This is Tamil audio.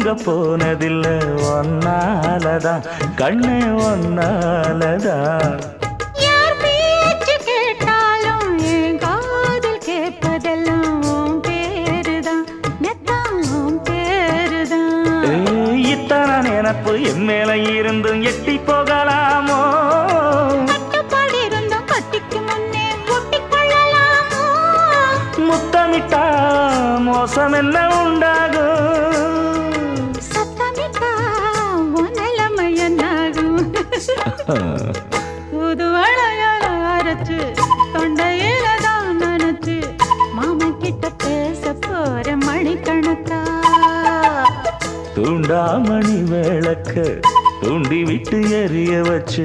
தூங்க போனதில்லை ஒன்னாலதான் கண்ணே ஒன்னாலதான். யார் பேச்சு கேட்டாலும் என் காதில் கேட்பதெல்லாம் உன் பேருதான் மெத்தம் உன் பேருதான். இத்தனை நினப்பு என் மேல இருந்தும் எட்டி போகலாமோ? கட்டுப்பாடு இருந்தும் கட்டிக்கு முன்னே ஒட்டிக்கொள்ளலாமோ? முத்தமிட்டா மோசம் என்ன உண்டாகும்? சத்தமிட்டா உன் நிலைமை என்னாகும்? புது வளையல அரைச்சு தொண்டையில தான் நனைச்சு மாமன் கிட்ட பேச போற மணிக்கணக்கா. தூண்டாமணி விளக்க தூண்டி விட்டு எரிய வச்சு